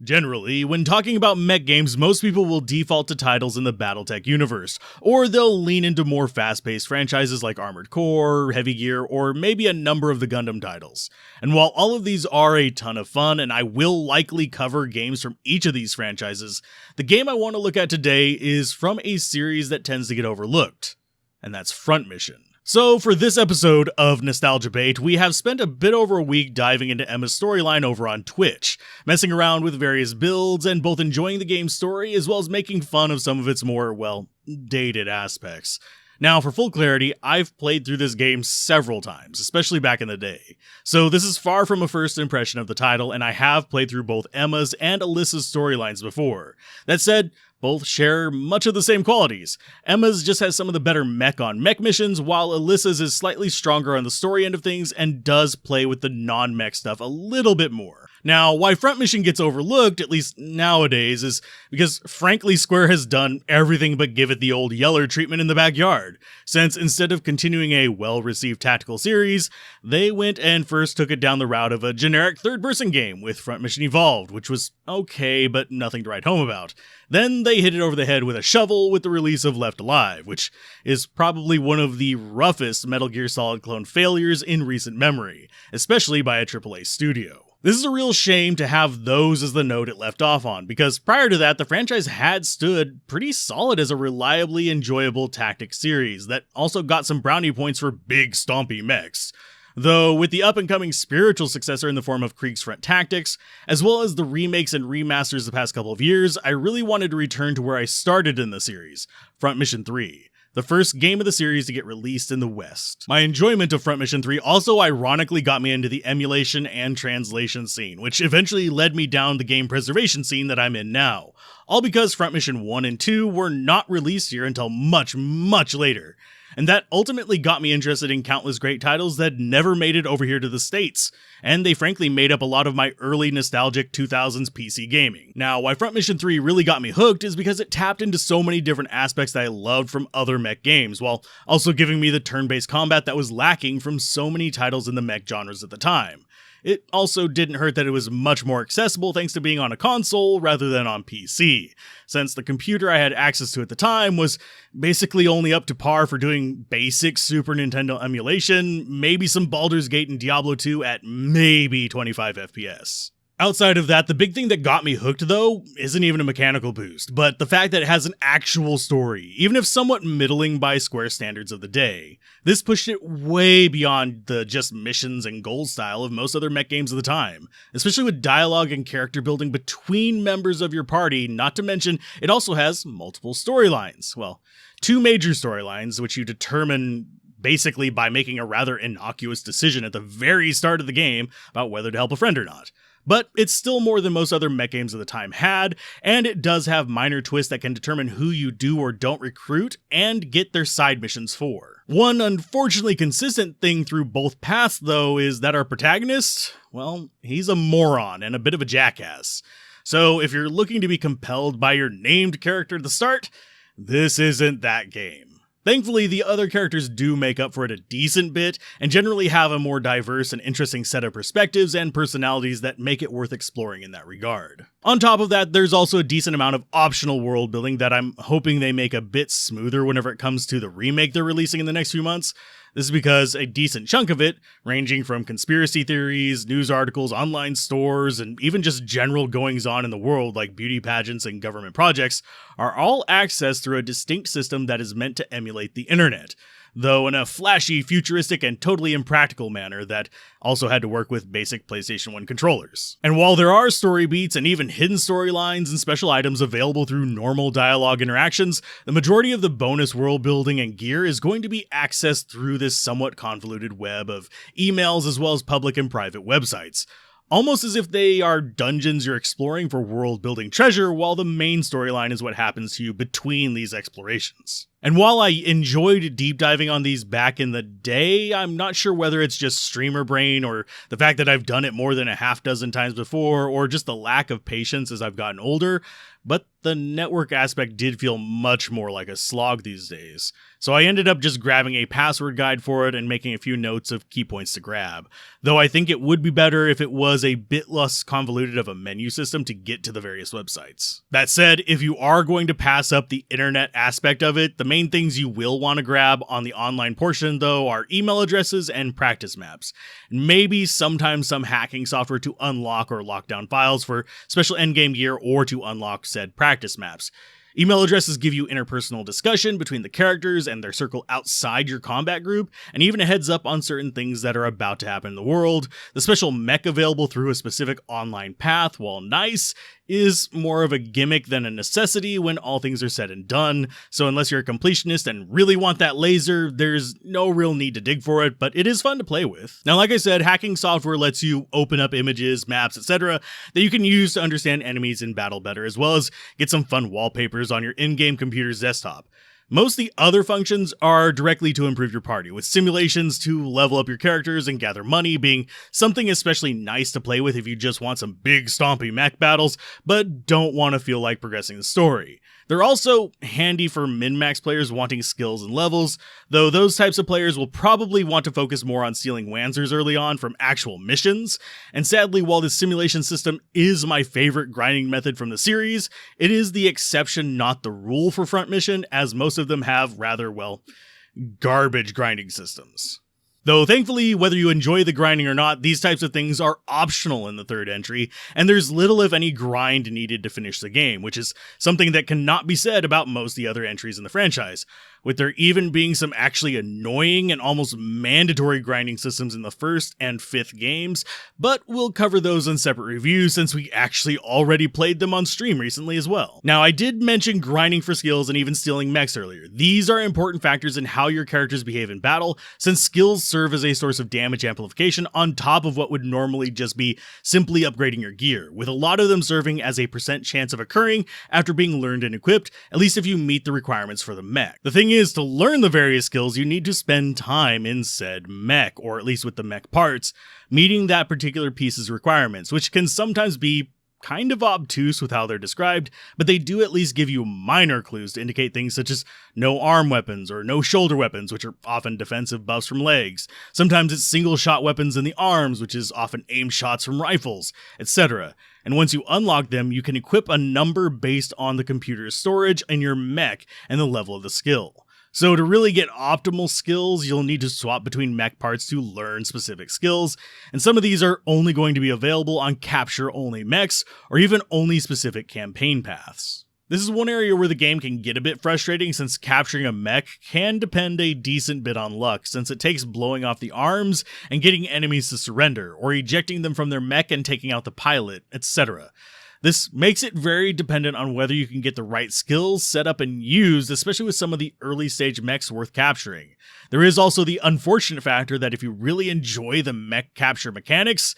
Generally, when talking about mech games, most people will default to titles in the Battletech universe, or they'll lean into more fast-paced franchises like Armored Core, Heavy Gear, or maybe a number of the Gundam titles. And while all of these are a ton of fun, and I will likely cover games from each of these franchises, the game I want to look at today is from a series that tends to get overlooked, and that's Front Mission. So for this episode of Nostalgia Bait, we have spent a bit over a week diving into Emma's storyline over on Twitch, messing around with various builds and both enjoying the game's story as well as making fun of some of its more, well, dated aspects. Now, for full clarity, I've played through this game several times, especially back in the day. So this is far from a first impression of the title, and I have played through both Emma's and Alyssa's storylines before. That said, both share much of the same qualities. Emma's just has some of the better mech-on-mech missions, while Alyssa's is slightly stronger on the story end of things and does play with the non-mech stuff a little bit more. Now, why Front Mission gets overlooked, at least nowadays, is because frankly Square has done everything but give it the old Yeller treatment in the backyard, since instead of continuing a well-received tactical series, they went and first took it down the route of a generic third-person game with Front Mission Evolved, which was okay, but nothing to write home about. Then they hit it over the head with a shovel with the release of Left Alive, which is probably one of the roughest Metal Gear Solid clone failures in recent memory, especially by a AAA studio. This is a real shame to have those as the note it left off on, because prior to that, the franchise had stood pretty solid as a reliably enjoyable tactics series that also got some brownie points for big stompy mechs. Though with the up-and-coming spiritual successor in the form of Kriegsfront Tactics, as well as the remakes and remasters the past couple of years, I really wanted to return to where I started in the series, Front Mission 3. The first game of the series to get released in the West. My enjoyment of Front Mission 3 also ironically got me into the emulation and translation scene, which eventually led me down the game preservation scene that I'm in now, all because Front Mission 1 and 2 were not released here until much, much later. And that ultimately got me interested in countless great titles that never made it over here to the States, and they frankly made up a lot of my early nostalgic 2000s PC gaming. Now, why Front Mission 3 really got me hooked is because it tapped into so many different aspects that I loved from other mech games, while also giving me the turn-based combat that was lacking from so many titles in the mech genres at the time. It also didn't hurt that it was much more accessible thanks to being on a console rather than on PC, since the computer I had access to at the time was basically only up to par for doing basic Super Nintendo emulation, maybe some Baldur's Gate and Diablo 2 at maybe 25 FPS. Outside of that, the big thing that got me hooked, though, isn't even a mechanical boost, but the fact that it has an actual story, even if somewhat middling by Square standards of the day. This pushed it way beyond the just missions and goals style of most other mech games of the time, especially with dialogue and character building between members of your party, not to mention it also has multiple storylines. Well, two major storylines, which you determine basically by making a rather innocuous decision at the very start of the game about whether to help a friend or not. But it's still more than most other mech games of the time had, and it does have minor twists that can determine who you do or don't recruit and get their side missions for. One unfortunately consistent thing through both paths, though, is that our protagonist, well, he's a moron and a bit of a jackass. So if you're looking to be compelled by your named character at the start, this isn't that game. Thankfully, the other characters do make up for it a decent bit, and generally have a more diverse and interesting set of perspectives and personalities that make it worth exploring in that regard. On top of that, there's also a decent amount of optional world building that I'm hoping they make a bit smoother whenever it comes to the remake they're releasing in the next few months. This is because a decent chunk of it, ranging from conspiracy theories, news articles, online stores, and even just general goings-on in the world like beauty pageants and government projects, are all accessed through a distinct system that is meant to emulate the internet, though in a flashy, futuristic, and totally impractical manner that also had to work with basic PlayStation 1 controllers. And while there are story beats and even hidden storylines and special items available through normal dialogue interactions, the majority of the bonus world building and gear is going to be accessed through this somewhat convoluted web of emails as well as public and private websites. Almost as if they are dungeons you're exploring for world-building treasure, while the main storyline is what happens to you between these explorations. And while I enjoyed deep diving on these back in the day, I'm not sure whether it's just streamer brain or the fact that I've done it more than a half dozen times before, or just the lack of patience as I've gotten older, but the network aspect did feel much more like a slog these days. So I ended up just grabbing a password guide for it and making a few notes of key points to grab. Though I think it would be better if it was a bit less convoluted of a menu system to get to the various websites. That said, if you are going to pass up the internet aspect of it, the main things you will want to grab on the online portion though are email addresses and practice maps. And maybe sometimes some hacking software to unlock or lock down files for special endgame gear or to unlock said practice maps. Email addresses give you interpersonal discussion between the characters and their circle outside your combat group, and even a heads up on certain things that are about to happen in the world. The special mech available through a specific online path, while nice, is more of a gimmick than a necessity when all things are said and done, so unless you're a completionist and really want that laser, there's no real need to dig for it, but it is fun to play with. Now, like I said, hacking software lets you open up images, maps, etc. that you can use to understand enemies in battle better, as well as get some fun wallpapers on your in-game computer's desktop. Most of the other functions are directly to improve your party, with simulations to level up your characters and gather money being something especially nice to play with if you just want some big stompy mech battles, but don't want to feel like progressing the story. They're also handy for min-max players wanting skills and levels, though those types of players will probably want to focus more on stealing Wanzers early on from actual missions, and sadly, while this simulation system is my favorite grinding method from the series, it is the exception, not the rule for front mission, as most of them have rather, well, garbage grinding systems. Though thankfully, whether you enjoy the grinding or not, these types of things are optional in the third entry, and there's little if any grind needed to finish the game, which is something that cannot be said about most of the other entries in the franchise, with there even being some actually annoying and almost mandatory grinding systems in the first and fifth games, but we'll cover those in separate reviews since we actually already played them on stream recently as well. Now, I did mention grinding for skills and even stealing mechs earlier. These are important factors in how your characters behave in battle, since skills serve as a source of damage amplification on top of what would normally just be simply upgrading your gear, with a lot of them serving as a % chance of occurring after being learned and equipped, at least if you meet the requirements for the mech. The thing is, to learn the various skills, you need to spend time in said mech, or at least with the mech parts, meeting that particular piece's requirements, which can sometimes be kind of obtuse with how they're described, but they do at least give you minor clues to indicate things such as no arm weapons or no shoulder weapons, which are often defensive buffs from legs. Sometimes it's single shot weapons in the arms, which is often aim shots from rifles, etc. And once you unlock them, you can equip a number based on the computer's storage and your mech and the level of the skill. So to really get optimal skills, you'll need to swap between mech parts to learn specific skills, and some of these are only going to be available on capture-only mechs, or even only specific campaign paths. This is one area where the game can get a bit frustrating, since capturing a mech can depend a decent bit on luck, since it takes blowing off the arms and getting enemies to surrender, or ejecting them from their mech and taking out the pilot, etc. This makes it very dependent on whether you can get the right skills set up and used, especially with some of the early stage mechs worth capturing. There is also the unfortunate factor that if you really enjoy the mech capture mechanics,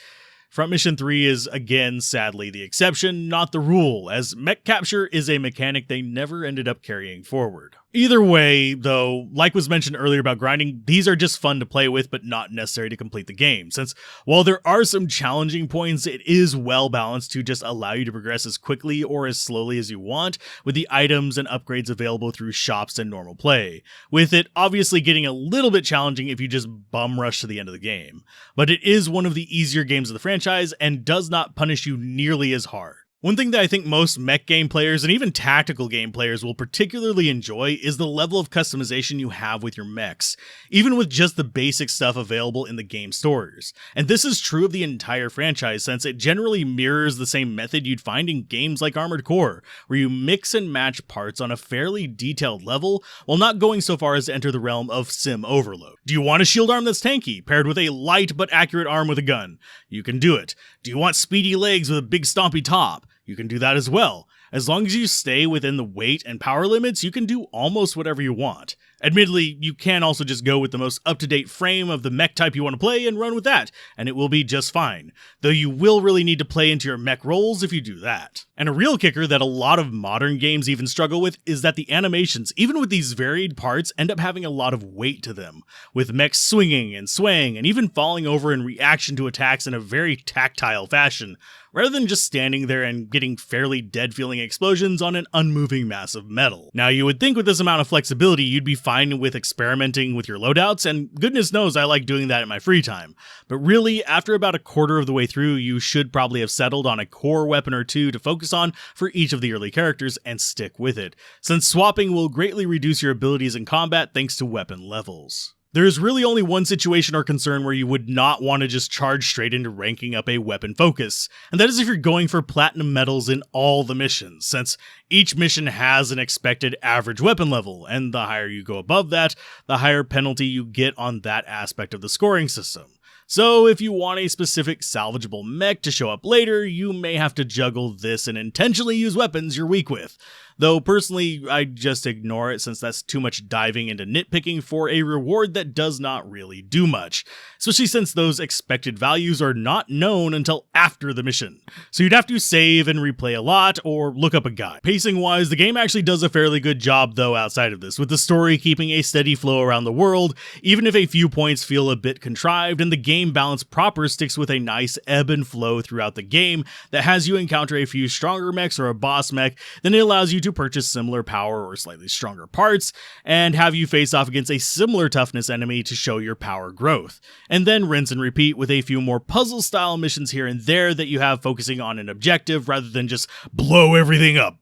Front Mission 3 is again sadly the exception, not the rule, as mech capture is a mechanic they never ended up carrying forward. Either way, though, like was mentioned earlier about grinding, these are just fun to play with but not necessary to complete the game, since while there are some challenging points, it is well balanced to just allow you to progress as quickly or as slowly as you want, with the items and upgrades available through shops and normal play, with it obviously getting a little bit challenging if you just bum rush to the end of the game. But it is one of the easier games of the franchise and does not punish you nearly as hard. One thing that I think most mech game players and even tactical game players will particularly enjoy is the level of customization you have with your mechs, even with just the basic stuff available in the game stores. And this is true of the entire franchise, since it generally mirrors the same method you'd find in games like Armored Core, where you mix and match parts on a fairly detailed level while not going so far as to enter the realm of sim overload. Do you want a shield arm that's tanky, paired with a light but accurate arm with a gun? You can do it. Do you want speedy legs with a big stompy top? You can do that as well. As long as you stay within the weight and power limits, you can do almost whatever you want. Admittedly, you can also just go with the most up-to-date frame of the mech type you want to play and run with that, and it will be just fine, though you will really need to play into your mech roles if you do that. And a real kicker that a lot of modern games even struggle with is that the animations, even with these varied parts, end up having a lot of weight to them, with mechs swinging and swaying and even falling over in reaction to attacks in a very tactile fashion, rather than just standing there and getting fairly dead-feeling explosions on an unmoving mass of metal. Now, you would think with this amount of flexibility, you'd be fine with experimenting with your loadouts, and goodness knows I like doing that in my free time. But really, after about a quarter of the way through, you should probably have settled on a core weapon or two to focus on for each of the early characters and stick with it, since swapping will greatly reduce your abilities in combat thanks to weapon levels. There is really only one situation or concern where you would not want to just charge straight into ranking up a weapon focus, and that is if you're going for platinum medals in all the missions, since each mission has an expected average weapon level, and the higher you go above that, the higher penalty you get on that aspect of the scoring system. So if you want a specific salvageable mech to show up later, you may have to juggle this and intentionally use weapons you're weak with. Though personally, I just ignore it since that's too much diving into nitpicking for a reward that does not really do much, especially since those expected values are not known until after the mission. So you'd have to save and replay a lot or look up a guide. Pacing wise, the game actually does a fairly good job though outside of this, with the story keeping a steady flow around the world, even if a few points feel a bit contrived, and the game balance proper sticks with a nice ebb and flow throughout the game that has you encounter a few stronger mechs or a boss mech, then it allows you to purchase similar power or slightly stronger parts, and have you face off against a similar toughness enemy to show your power growth, and then rinse and repeat with a few more puzzle style missions here and there that you have focusing on an objective rather than just blow everything up.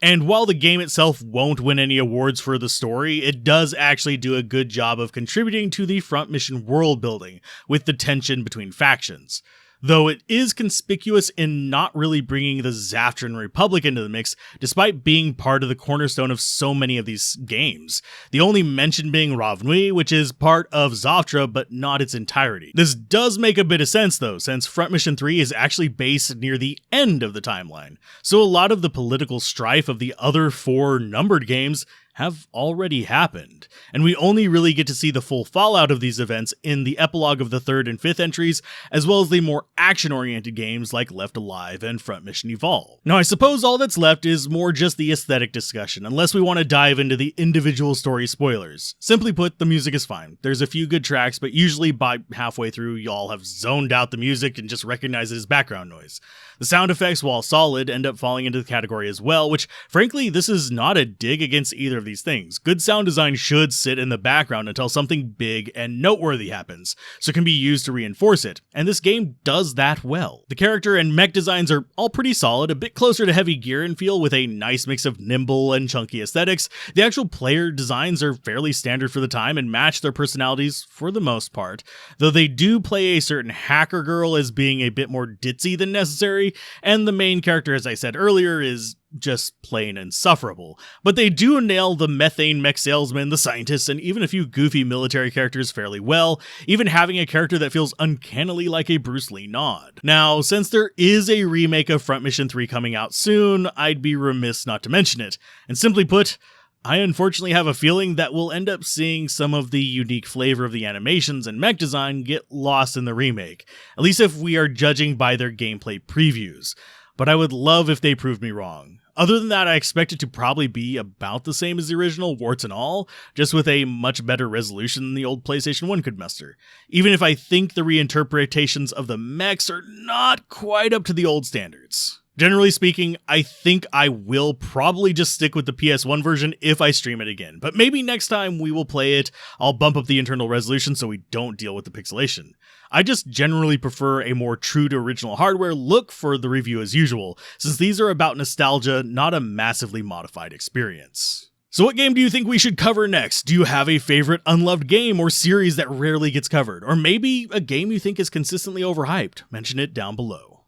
And while the game itself won't win any awards for the story, it does actually do a good job of contributing to the front mission world building with the tension between factions. Though it is conspicuous in not really bringing the Zaftran Republic into the mix, despite being part of the cornerstone of so many of these games. The only mention being Ravnui, which is part of Zoftra, but not its entirety. This does make a bit of sense though, since Front Mission 3 is actually based near the end of the timeline, so a lot of the political strife of the other 4 numbered games have already happened, and we only really get to see the full fallout of these events in the epilogue of the 3rd and 5th entries, as well as the more action-oriented games like Left Alive and Front Mission Evolve. Now I suppose all that's left is more just the aesthetic discussion, unless we want to dive into the individual story spoilers. Simply put, the music is fine. There's a few good tracks, but usually by halfway through y'all have zoned out the music and just recognize it as background noise. The sound effects, while solid, end up falling into the category as well, which frankly this is not a dig against either of these things. Good sound design should sit in the background until something big and noteworthy happens, so it can be used to reinforce it, and this game does that well. The character and mech designs are all pretty solid, a bit closer to Heavy Gear in feel with a nice mix of nimble and chunky aesthetics. The actual player designs are fairly standard for the time and match their personalities for the most part, though they do play a certain hacker girl as being a bit more ditzy than necessary, and the main character, as I said earlier, is just plain insufferable. But they do nail the methane mech salesman, the scientists, and even a few goofy military characters fairly well, even having a character that feels uncannily like a Bruce Lee nod. Now, since there is a remake of Front Mission 3 coming out soon, I'd be remiss not to mention it. And simply put, I unfortunately have a feeling that we'll end up seeing some of the unique flavor of the animations and mech design get lost in the remake, at least if we are judging by their gameplay previews. But I would love if they proved me wrong. Other than that, I expect it to probably be about the same as the original, warts and all, just with a much better resolution than the old PlayStation 1 could muster, even if I think the reinterpretations of the mechs are not quite up to the old standards. Generally speaking, I think I will probably just stick with the PS1 version if I stream it again, but maybe next time we will play it, I'll bump up the internal resolution so we don't deal with the pixelation. I just generally prefer a more true to original hardware look for the review as usual, since these are about nostalgia, not a massively modified experience. So what game do you think we should cover next? Do you have a favorite unloved game or series that rarely gets covered? Or maybe a game you think is consistently overhyped? Mention it down below.